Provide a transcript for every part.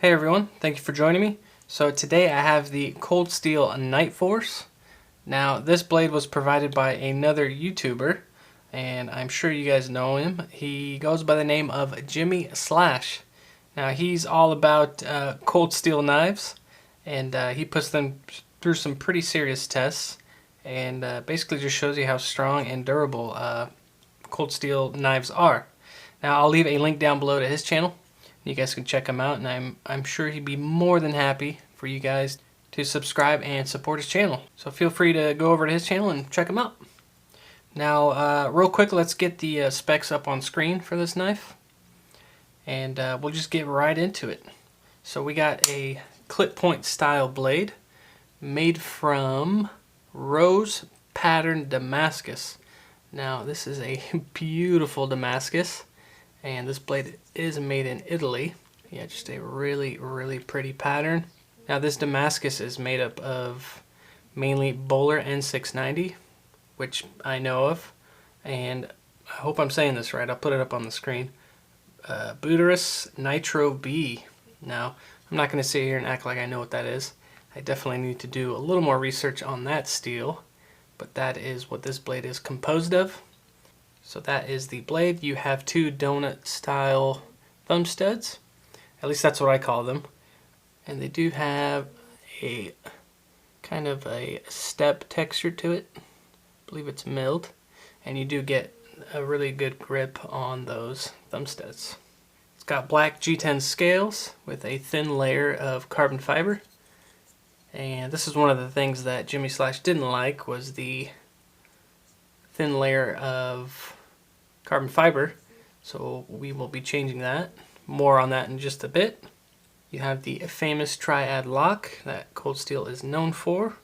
Hey everyone, thank you for joining me. So today I have the Cold Steel Night Force. Now this blade was provided by another YouTuber, and I'm sure you guys know him. He goes by the name of Jimmy Slash. Now he's all about cold steel knives, and he puts them through some pretty serious tests, and basically just shows you how strong and durable cold steel knives are. Now I'll leave a link down below to his channel. You guys can check him out, and I'm sure he'd be more than happy for you guys to subscribe and support his channel. So feel free to go over to his channel and check him out. Now, real quick, let's get the specs up on screen for this knife, and we'll just get right into it. So we got a clip point style blade made from rose pattern Damascus. Now, this is a beautiful Damascus. And this blade is made in Italy. Yeah, just a really, really pretty pattern. Now this Damascus is made up of mainly Bowler N690, which I know of. And I hope I'm saying this right. I'll put it up on the screen. Buderus Nitro B. Now, I'm not going to sit here and act like I know what that is. I definitely need to do a little more research on that steel. But that is what this blade is composed of. So that is the blade. You have two donut style thumb studs. At least that's what I call them. And they do have a kind of a step texture to it. I believe it's milled. And you do get a really good grip on those thumb studs. It's got black G10 scales with a thin layer of carbon fiber. And this is one of the things that Jimmy Slash didn't like, was the thin layer of carbon fiber, so we will be changing that. More on that in just a bit. You have the famous triad lock that Cold Steel is known for.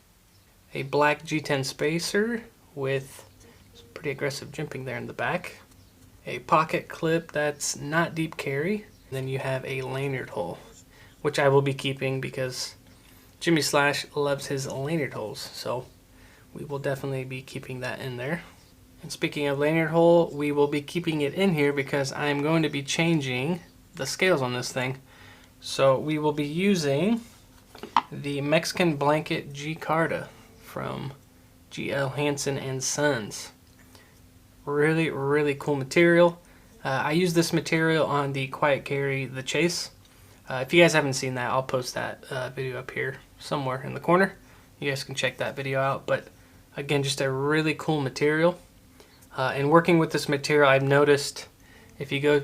A black G10 spacer with some pretty aggressive jimping there in the back. A pocket clip that's not deep carry. Then you have a lanyard hole, which I will be keeping because Jimmy Slash loves his lanyard holes, so we will definitely be keeping that in there. And speaking of lanyard hole, we will be keeping it in here because I'm going to be changing the scales on this thing. So we will be using the Mexican blanket G-Carta from Hansen and Sons. Really, really cool material. I use this material on the Quiet Carry, the Chase. If you guys haven't seen that, I'll post that video up here somewhere in the corner. You guys can check that video out. But again, just a really cool material. And working with this material, I've noticed if you go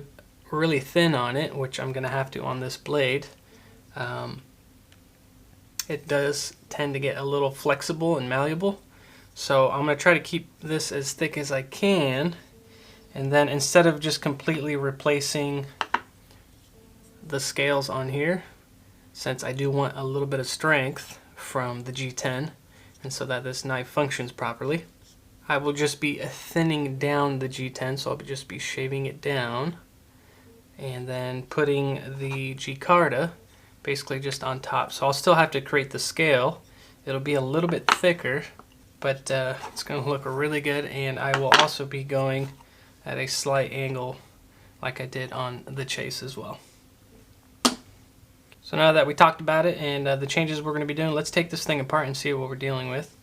really thin on it, which I'm going to have to on this blade, it does tend to get a little flexible and malleable. So I'm going to try to keep this as thick as I can. And then instead of just completely replacing the scales on here, since I do want a little bit of strength from the G10, and so that this knife functions properly, I will just be thinning down the G10, so I'll just be shaving it down and then putting the G-Carta basically just on top. So I'll still have to create the scale. It'll be a little bit thicker, but it's going to look really good, and I will also be going at a slight angle like I did on the Chase as well. So now that we talked about it and the changes we're going to be doing, let's take this thing apart and see what we're dealing with.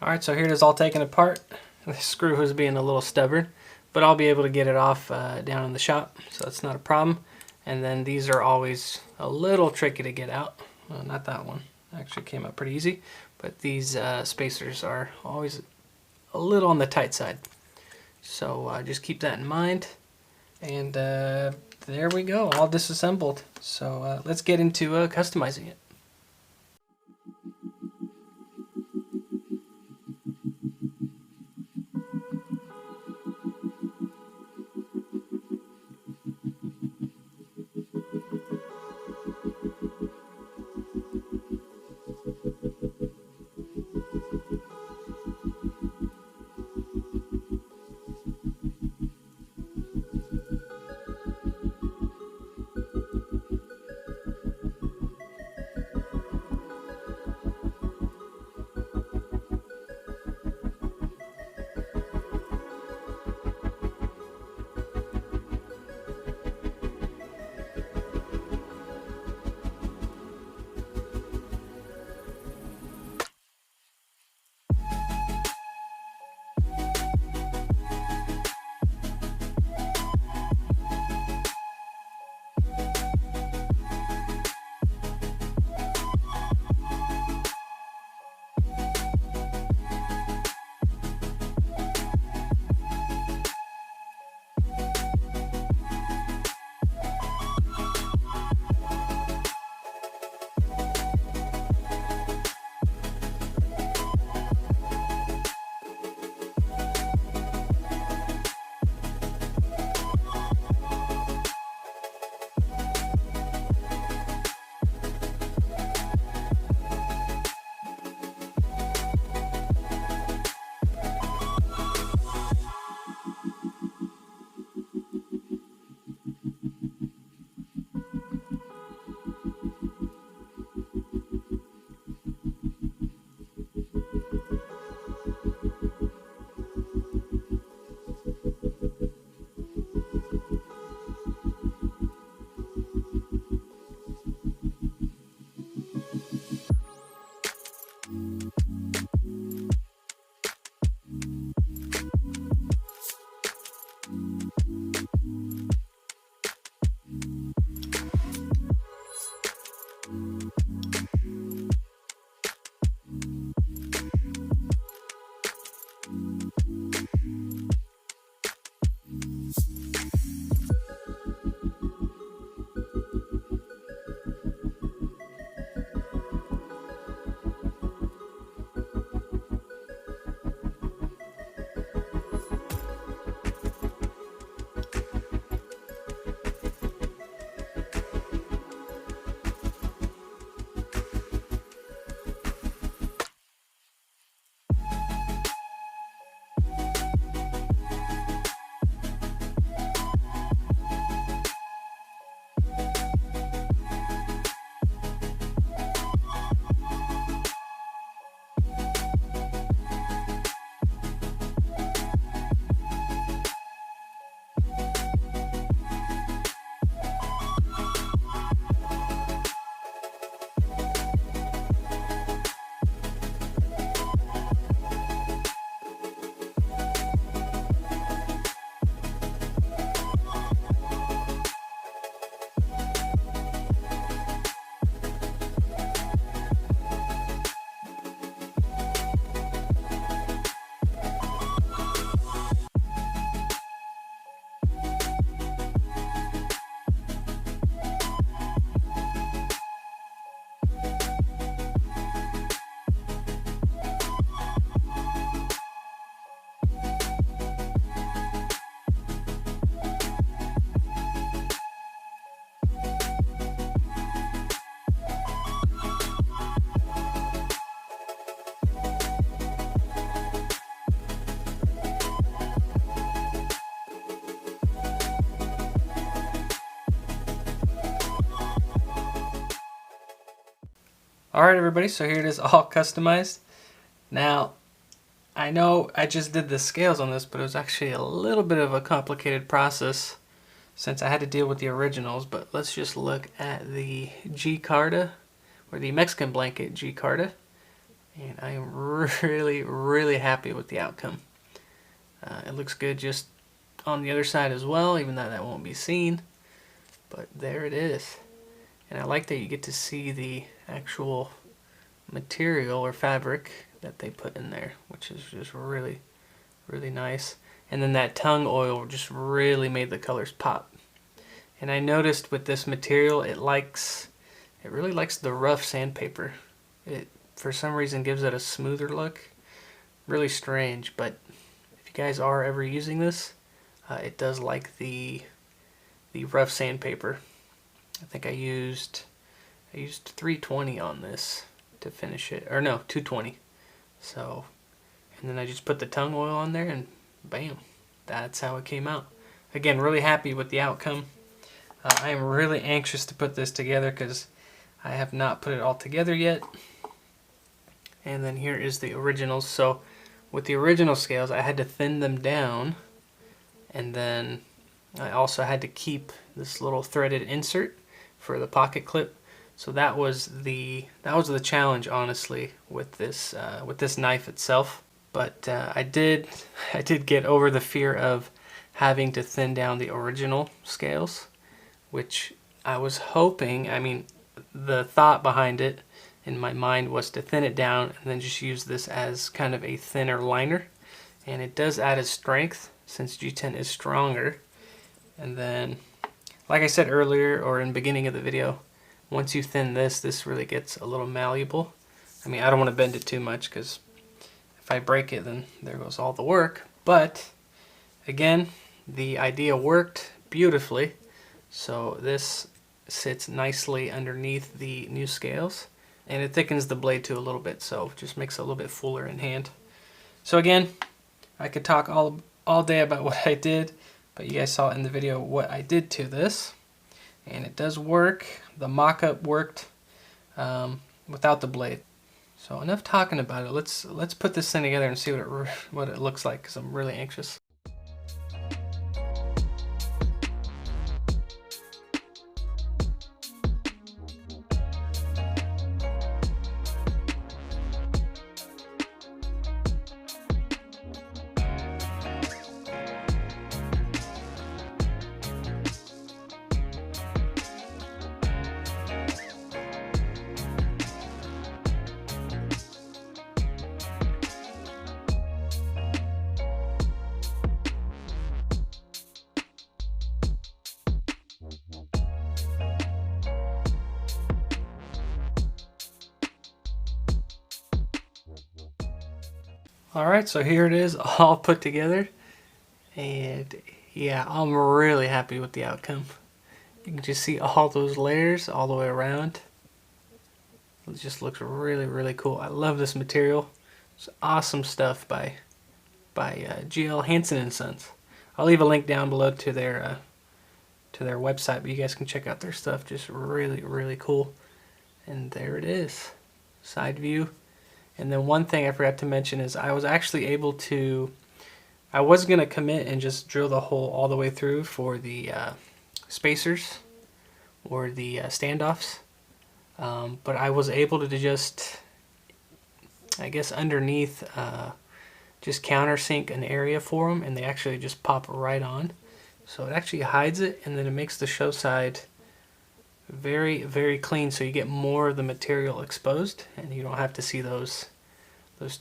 Alright, so here it is all taken apart. The screw was being a little stubborn, but I'll be able to get it off down in the shop, so that's not a problem. And then these are always a little tricky to get out. Well, not that one. Actually came out pretty easy, but these spacers are always a little on the tight side. So just keep that in mind. And there we go, all disassembled. So let's get into customizing it. Alright everybody, so here it is all customized. Now, I know I just did the scales on this, but it was actually a little bit of a complicated process since I had to deal with the originals. But let's just look at the G-Carta, or the Mexican blanket G-Carta. And I am really happy with the outcome. It looks good just on the other side as well, even though that won't be seen. But there it is. And I like that you get to see the actual material or fabric that they put in there, which is just really nice. And then that tongue oil just really made the colors pop. And I noticed with this material, it really likes the rough sandpaper. It, for some reason, gives it a smoother look. Really strange, but if you guys are ever using this, it does like the rough sandpaper. I think I used 320 on this to finish it, or no, 220. So, and then I just put the tongue oil on there, and bam, that's how it came out. Again, really happy with the outcome. I am really anxious to put this together because I have not put it all together yet. And then here is the originals. So with the original scales, I had to thin them down, and then I also had to keep this little threaded insert for the pocket clip. So that was the challenge, honestly, with this knife itself. But I did get over the fear of having to thin down the original scales, which I was hoping. I mean, the thought behind it in my mind was to thin it down and then just use this as kind of a thinner liner. And it does add a strength since G10 is stronger. And then, like I said earlier, or in the beginning of the video, once you thin this really gets a little malleable. I mean, I don't want to bend it too much because if I break it, then there goes all the work. But again, the idea worked beautifully. So this sits nicely underneath the new scales, and it thickens the blade too a little bit, so it just makes it a little bit fuller in hand. So again, I could talk all day about what I did, but you guys saw in the video what I did to this, and it does work. The mock-up worked without the blade. So enough talking about it. Let's put this thing together and see what it looks like, because I'm really anxious. Alright, so here it is all put together, and yeah, I'm really happy with the outcome. You can just see all those layers all the way around. It just looks really cool. I love this material. It's awesome stuff by Hansen and Sons. I'll leave a link down below to their website, but you guys can check out their stuff. Just really cool. And there it is, side view. And then one thing I forgot to mention is I was actually able to, I was going to commit and just drill the hole all the way through for the spacers or the standoffs. But I was able to just, I guess underneath, just countersink an area for them, and they actually just pop right on. So it actually hides it, and then it makes the show side very clean, so you get more of the material exposed, and you don't have to see those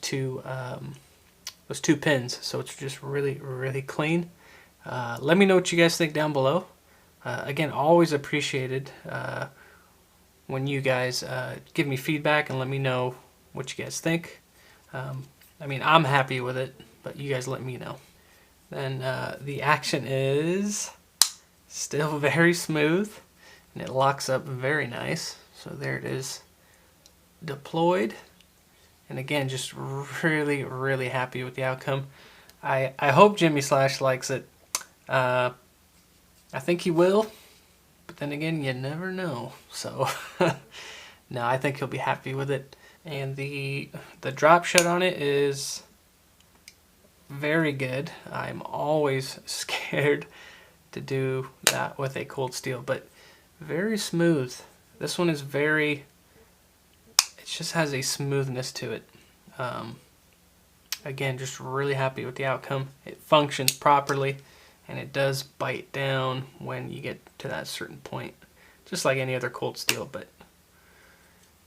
two pins. So it's just really clean. Let me know what you guys think down below. Again, always appreciated when you guys give me feedback and let me know what you guys think. I mean, I'm happy with it, but you guys let me know. Then the action is still very smooth, and it locks up very nice. So there it is, deployed. And again, just really happy with the outcome. I hope Jimmy Slash likes it. I think he will, but then again, you never know. So no, I think he'll be happy with it. And the drop shut on it is very good. I'm always scared to do that with a cold steel, but very smooth. This one is very, it just has a smoothness to it. Again, just really happy with the outcome. It functions properly, and it does bite down when you get to that certain point, just like any other cold steel, but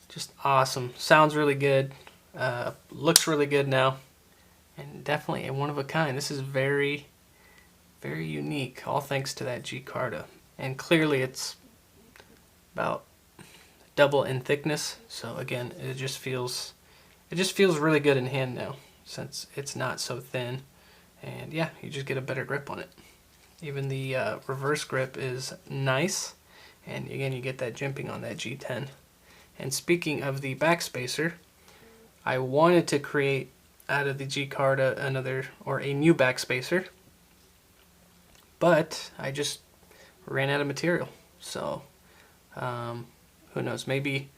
just awesome. Sounds really good, looks really good now, and definitely a one of a kind. This is very, very unique, all thanks to that G-Carta. And clearly it's about double in thickness, so again, it just feels really good in hand now, since it's not so thin. And yeah, you just get a better grip on it. Even the reverse grip is nice, and again, you get that jimping on that G10. And speaking of the backspacer, I wanted to create out of the G-Carta a new backspacer, but I just ran out of material. So who knows, maybe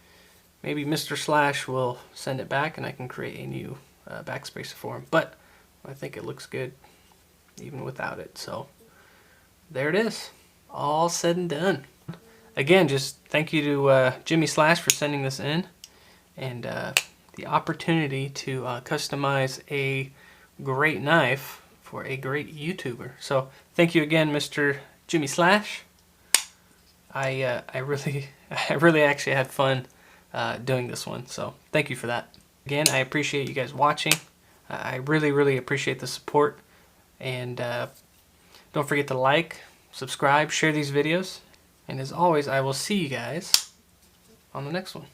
Mr. Slash will send it back and I can create a new backspacer for him. But I think it looks good even without it. So there it is, all said and done. Again, just thank you to Jimmy Slash for sending this in, and the opportunity to customize a great knife for a great YouTuber. So thank you again, Mr. Jimmy Slash. I really actually had fun doing this one, so thank you for that. Again, I appreciate you guys watching. I really appreciate the support, and don't forget to like, subscribe, share these videos, and as always, I will see you guys on the next one.